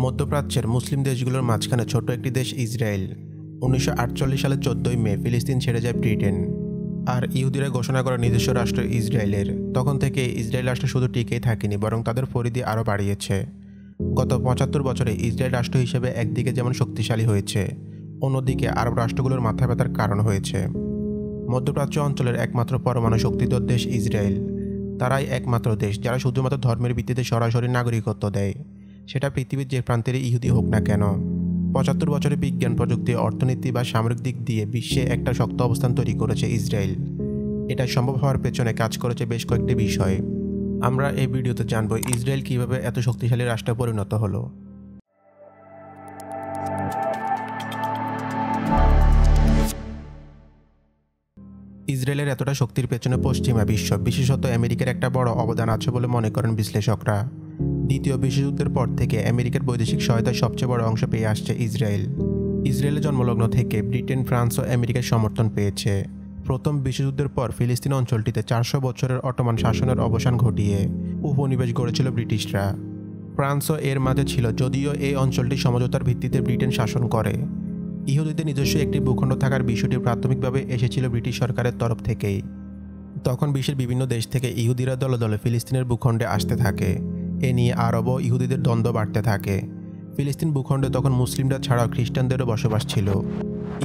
মধ্যপ্রাচ্যের মুসলিম দেশগুলোর মাঝখানে ছোট একটি দেশ ইসরায়েল। 1948 সালের 14 মে ফিলিস্তিন ছেড়ে যায় ব্রিটেন, আর ইহুদিরা ঘোষণা করে নিজস্ব রাষ্ট্র ইসরায়েলের। তখন থেকে ইসরায়েল রাষ্ট্র শুধু টিকেই থাকেনি, বরং তাদের পরিধি আরও বাড়িয়েছে। গত 75 বছরে ইসরায়েল রাষ্ট্র হিসেবে একদিকে যেমন শক্তিশালী হয়েছে, অন্যদিকে আরব রাষ্ট্রগুলোর মাথা ব্যথার কারণ হয়েছে। মধ্যপ্রাচ্য অঞ্চলের একমাত্র পরমাণু শক্তিধর দেশ ইসরায়েল। তারাই একমাত্র দেশ যারা শুধুমাত্র ধর্মের ভিত্তিতে সরাসরি নাগরিকত্ব দেয়, সেটা পৃথিবীর যে প্রান্তেরই ইহুদি হোক না কেন। 75 বছরে বিজ্ঞান, প্রযুক্তি, অর্থনীতি বা সামরিক দিক দিয়ে বিশ্বে একটা শক্ত অবস্থান তৈরি করেছে ইসরায়েল। এটা সম্ভব হওয়ার পেছনে কাজ করেছে বেশ কয়েকটি বিষয়। আমরা এই ভিডিওতে জানব ইসরায়েল কিভাবে এত শক্তিশালী রাষ্ট্রে পরিণত হলো। ইসরায়েলের এতটা শক্তির পেছনে পশ্চিমা বিশ্ব, বিশেষত আমেরিকার একটা বড় অবদান আছে বলে মনে করেন বিশ্লেষকরা। দ্বিতীয় বিশ্বযুদ্ধের পর থেকে আমেরিকার বৈদেশিক সহায়তার সবচেয়ে বড় অংশ পেয়ে আসছে ইসরায়েল। ইসরায়েলের জন্মলগ্ন থেকে ব্রিটেন, ফ্রান্স ও আমেরিকার সমর্থন পেয়েছে। প্রথম বিশ্বযুদ্ধের পর ফিলিস্তিন অঞ্চলটিতে 400 বছরের অটোমান শাসনের অবসান ঘটিয়ে উপনিবেশ গড়েছিল ব্রিটিশরা। ফ্রান্সও এর মাঝে ছিল, যদিও এই অঞ্চলটি সমঝোতার ভিত্তিতে ব্রিটেন শাসন করে। ইহুদিদের নিজস্ব একটি ভূখণ্ড থাকার বিষয়টি প্রাথমিকভাবে এসেছিল ব্রিটিশ সরকারের তরফ থেকেই। তখন বিশ্বের বিভিন্ন দেশ থেকে ইহুদিরা দলে দলে ফিলিস্তিনের ভূখণ্ডে আসতে থাকে। এ নিয়ে আরব ও ইহুদিদের দ্বন্দ্ব বাড়তে থাকে। ফিলিস্তিন ভূখণ্ডে তখন মুসলিমরা ছাড়াও খ্রিস্টানদেরও বসবাস ছিল।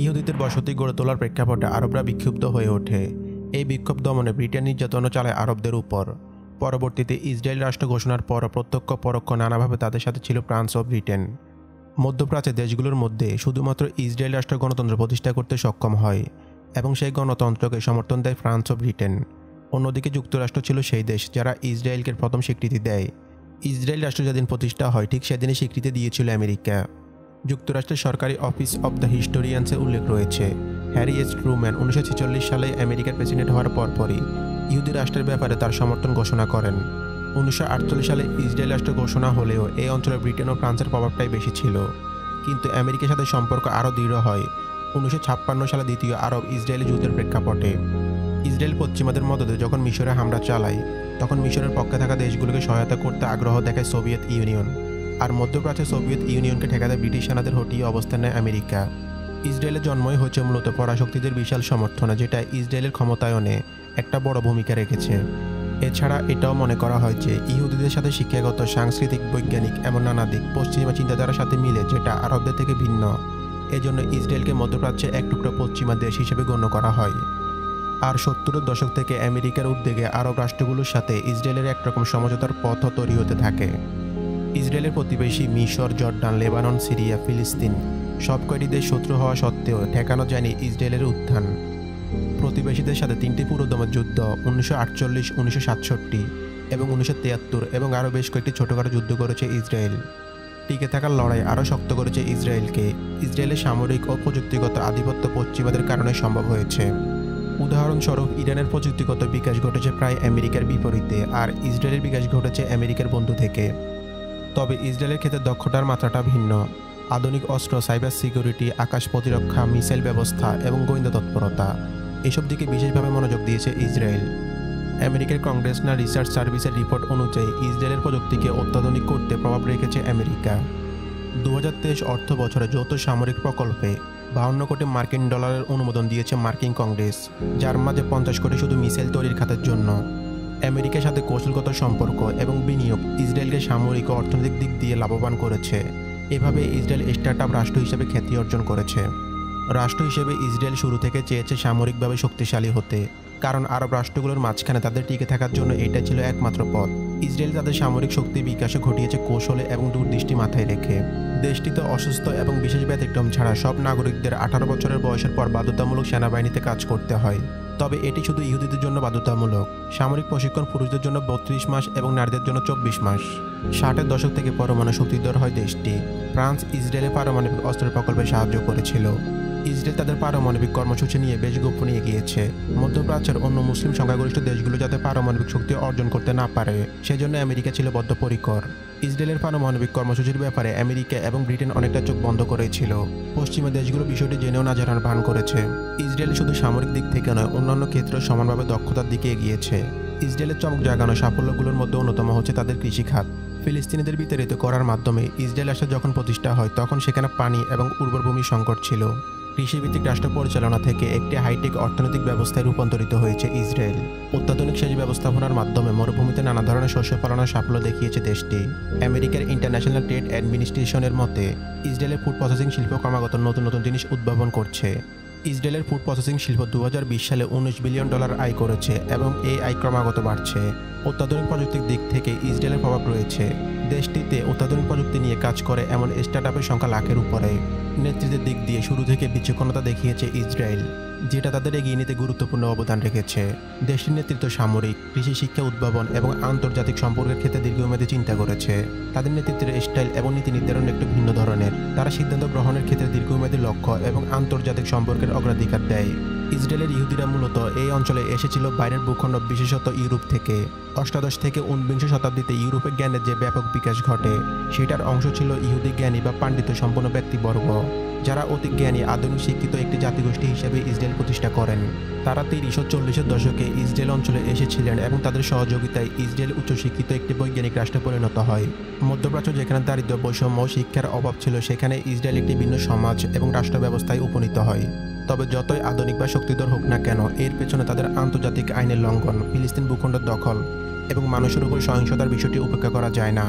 ইহুদিদের বসতি গড়ে তোলার প্রেক্ষাপটে আরবরা বিক্ষুব্ধ হয়ে ওঠে। এই বিক্ষোভ দমনে ব্রিটেন নির্যাতনও চালায় আরবদের উপর। পরবর্তীতে ইসরায়েল রাষ্ট্র ঘোষণার পর প্রত্যক্ষ পরোক্ষ নানাভাবে তাদের সাথে ছিল ফ্রান্স ও ব্রিটেন। মধ্যপ্রাচ্যের দেশগুলোর মধ্যে শুধুমাত্র ইসরায়েল রাষ্ট্র গণতন্ত্র প্রতিষ্ঠা করতে সক্ষম হয়, এবং সেই গণতন্ত্রকে সমর্থন দেয় ফ্রান্স ও ব্রিটেন। অন্যদিকে যুক্তরাষ্ট্র ছিল সেই দেশ যারা ইসরায়েলকে প্রথম স্বীকৃতি দেয়। ইসরায়েল রাষ্ট্র যেদিন প্রতিষ্ঠা হয় ঠিক সেদিনই স্বীকৃতি দিয়েছিল আমেরিকা। যুক্তরাষ্ট্রের সরকারি অফিস অব দ্য হিস্টোরিয়ান্সে উল্লেখ রয়েছে, হ্যারি এস ট্রুম্যান 1946 সালে আমেরিকার প্রেসিডেন্ট হওয়ার পরপরই ইহুদি রাষ্ট্রের ব্যাপারে তার সমর্থন ঘোষণা করেন। 1948 সালে ইসরায়েল রাষ্ট্র ঘোষণা হলেও এই অঞ্চলে ব্রিটেন ও ফ্রান্সের প্রভাবটাই বেশি ছিল। কিন্তু আমেরিকার সাথে সম্পর্ক আরও দৃঢ় হয় 1956 সালে দ্বিতীয় আরব ইসরায়েলি যুদ্ধের প্রেক্ষাপটে। ইসরায়েল পশ্চিমাদের মদদে যখন মিশরে হামলা চালায়, তখন মিশরের পক্ষে থাকা দেশগুলোকে সহায়তা করতে আগ্রহ দেখায় সোভিয়েত ইউনিয়ন, আর মধ্যপ্রাচ্যে সোভিয়েত ইউনিয়নকে ঠেকাতে ব্রিটিশ সেনাদের হটিয়ে অবস্থান নেয় আমেরিকা। ইসরায়েলের জন্মই হয়েছে মূলত পরাশক্তিদের বিশাল সমর্থনে, যেটা ইসরায়েলের ক্ষমতায়নে একটা বড় ভূমিকা রেখেছে। এছাড়া এটাও মনে করা হয় যে ইহুদিদের সাথে শিক্ষাগত, সাংস্কৃতিক, বৈজ্ঞানিক এমন নানা দিক পশ্চিমা চিন্তাধারার সাথে মিলে, যেটা আরবদের থেকে ভিন্ন। এজন্য ইসরায়েলকে মধ্যপ্রাচ্যে এক টুকরো পশ্চিমা দেশ হিসেবে গণ্য করা হয়। আর 70-এর দশক থেকে আমেরিকার উদ্যোগে আরব রাষ্ট্রগুলোর সাথে ইসরায়েলের একরকম সমঝোতার পথও তৈরি হতে থাকে। ইসরায়েলের প্রতিবেশী মিশর, জর্ডান, লেবানন, সিরিয়া, ফিলিস্তিন সব কয়টি দেশ শত্রু হওয়া সত্ত্বেও ঠেকানো যায়নি ইসরায়েলের উত্থান। প্রতিবেশীদের সাথে 3টি পুরোদমে যুদ্ধ 1948, 1967 এবং 1973, এবং আরও বেশ কয়েকটি ছোটোখাটো যুদ্ধ করেছে ইসরায়েল। টিকে থাকার লড়াই আরও শক্ত করেছে ইসরায়েলকে। ইসরায়েলের সামরিক ও প্রযুক্তিগত আধিপত্য পশ্চিমাদের কারণে সম্ভব হয়েছে। উদাহরণস্বরূপ ইরানের প্রযুক্তিগত বিকাশ ঘটেছে প্রায় আমেরিকার বিপরীতে, আর ইসরায়েলের বিকাশ ঘটেছে আমেরিকার বন্ধু থেকে। তবে ইসরায়েলের ক্ষেত্রে দক্ষতার মাত্রাটা ভিন্ন। আধুনিক অস্ত্র, সাইবার সিকিউরিটি, আকাশ প্রতিরক্ষা, মিসাইল ব্যবস্থা এবং গোয়েন্দা তৎপরতা এসব দিকে বিশেষভাবে মনোযোগ দিয়েছে ইসরায়েল। আমেরিকার কংগ্রেসনাল রিসার্চ সার্ভিসের রিপোর্ট অনুযায়ী ইসরায়েলের প্রযুক্তিকে অত্যাধুনিক করতে প্রভাব রেখেছে আমেরিকা। 2023 অর্থ বছরে যৌথ সামরিক প্রকল্পে 52 কোটি মার্কিন ডলারের অনুমোদন দিয়েছে মার্কিন কংগ্রেস, যার মাঝে 50 কোটি শুধু মিসাইল তৈরির খাতের জন্য। আমেরিকার সাথে কৌশলগত সম্পর্ক এবং বিনিয়োগ ইসরায়েলকে সামরিক ও অর্থনৈতিক দিক দিয়ে লাভবান করেছে। এভাবে ইসরায়েল স্টার্টআপ রাষ্ট্র হিসেবে খ্যাতি অর্জন করেছে। রাষ্ট্র হিসেবে ইসরায়েল শুরু থেকে চেয়েছে সামরিকভাবে শক্তিশালী হতে, কারণ আরব রাষ্ট্রগুলোর মাঝখানে তাদের টিকে থাকার জন্য এটা ছিল একমাত্র পথ। ইসরায়েল তাদের সামরিক শক্তি বিকাশে ঘটিয়েছে কৌশলে এবং দূরদৃষ্টি মাথায় রেখে। দেশটিতে অসুস্থ এবং বিশেষ ব্যতিক্রম ছাড়া সব নাগরিকদের 18 বছরের বয়সের পর বাধ্যতামূলক সেনাবাহিনীতে কাজ করতে হয়। তবে এটি শুধু ইহুদিদের জন্য বাধ্যতামূলক। সামরিক প্রশিক্ষণ পুরুষদের জন্য 32 মাস এবং নারীদের জন্য 24 মাস। 60-এর দশক থেকে পরমাণু শক্তিধর হয় দেশটি। ফ্রান্স ইসরায়েলের পারমাণবিক অস্ত্রের প্রকল্পে সাহায্য করেছিল। ইসরায়েল তাদের পারমাণবিক কর্মসূচি নিয়ে বেশ গোপনে এগিয়েছে। মধ্যপ্রাচ্যের অন্য মুসলিম সংখ্যাগরিষ্ঠ দেশগুলো যাতে পারমাণবিক শক্তি অর্জন করতে না পারে, সেজন্য আমেরিকা ছিল বদ্ধপরিকর। ইসরায়েলের পারমাণবিক কর্মসূচির ব্যাপারে আমেরিকা এবং ব্রিটেন অনেকটা চোখ বন্ধ করেছিল। পশ্চিমা দেশগুলো বিষয়টি জেনেও না জানার ভান করেছে। ইসরায়েল শুধু সামরিক দিক থেকে নয়, অন্যান্য ক্ষেত্রেও সমানভাবে দক্ষতার দিকে এগিয়েছে। ইসরায়েলের চমক জাগানো সাফল্যগুলোর মধ্যে অন্যতম হচ্ছে তাদের কৃষিখাত। ফিলিস্তিনিদের বিতাড়িত করার মাধ্যমে ইসরায়েল রাষ্ট্র যখন প্রতিষ্ঠা হয় তখন সেখানে পানি এবং উর্বর ভূমি সংকট ছিল। কৃষিভিত্তিক রাষ্ট্র পরিচালনা থেকে একটি হাইটেক অর্থনৈতিক ব্যবস্থায় রূপান্তরিত হয়েছে ইসরায়েল। অত্যাধুনিক সেচ ব্যবস্থাপনার মাধ্যমে মরুভূমিতে নানা ধরনের শস্য ফলানোর সাফল্য দেখিয়েছে দেশটি। আমেরিকার ইন্টারন্যাশনাল ট্রেড অ্যাডমিনিস্ট্রেশনের মতে ইসরায়েলের ফুড প্রসেসিং শিল্প ক্রমাগত নতুন নতুন জিনিস উদ্ভাবন করছে। ইসরায়েলের ফুড প্রসেসিং শিল্প 2020 সালে $19 বিলিয়ন আয় করেছে এবং এই আয় ক্রমাগত বাড়ছে। অত্যাধুনিক প্রযুক্তির দিক থেকে ইসরায়েলের প্রভাব রয়েছে। দেশটিতে অত্যাধুনিক প্রযুক্তি নিয়ে কাজ করে এমন স্টার্টআপের সংখ্যা লাখের উপরে। নেতৃত্বের দিক দিয়ে শুরু থেকে বিচক্ষণতা দেখিয়েছে ইসরায়েল, যেটা তাদের এগিয়ে নিতে গুরুত্বপূর্ণ অবদান রেখেছে। দেশটির নেতৃত্ব সামরিক, কৃষি, শিক্ষা, উদ্ভাবন এবং আন্তর্জাতিক সম্পর্কের ক্ষেত্রে দীর্ঘমেয়াদী চিন্তা করেছে। তাদের নেতৃত্বের স্টাইল এবং নীতি নির্ধারণ একটু ভিন্ন ধরনের। তারা সিদ্ধান্ত গ্রহণের ক্ষেত্রে দীর্ঘমেয়াদী লক্ষ্য এবং আন্তর্জাতিক সম্পর্কের অগ্রাধিকার দেয়। ইসরায়েলের ইহুদিরা মূলত এই অঞ্চলে এসেছিল বাইরের ভূখণ্ড, বিশেষত ইউরোপ থেকে। অষ্টাদশ থেকে ঊনবিংশ শতাব্দীতে ইউরোপে জ্ঞানের যে ব্যাপক বিকাশ ঘটে সেটার অংশ ছিল ইহুদি জ্ঞানী বা পাণ্ডিত্য সম্পন্ন ব্যক্তিবর্গ, যারা অতি জ্ঞানী, আধুনিক, শিক্ষিত একটি জাতিগোষ্ঠী হিসেবে ইসরায়েল প্রতিষ্ঠা করেন। তারা 30 ও 40-এর দশকে ইসরায়েল অঞ্চলে এসেছিলেন এবং তাদের সহযোগিতায় ইসরায়েল উচ্চশিক্ষিত একটি বৈজ্ঞানিক রাষ্ট্রে পরিণত হয়। মধ্যপ্রাচ্য, যেখানে দারিদ্র্য, বৈষম্য ও শিক্ষার অভাব ছিল, সেখানে ইসরায়েল একটি ভিন্ন সমাজ এবং রাষ্ট্র ব্যবস্থায় উপনীত হয়। তবে যতই আধুনিক বা শক্তিধর হোক না কেন, এর পেছনে তাদের আন্তর্জাতিক আইনের লঙ্ঘন, ফিলিস্তিন ভূখণ্ড দখল এবং মানুষের উপর সহিংসতার বিষয়টি উপেক্ষা করা যায় না।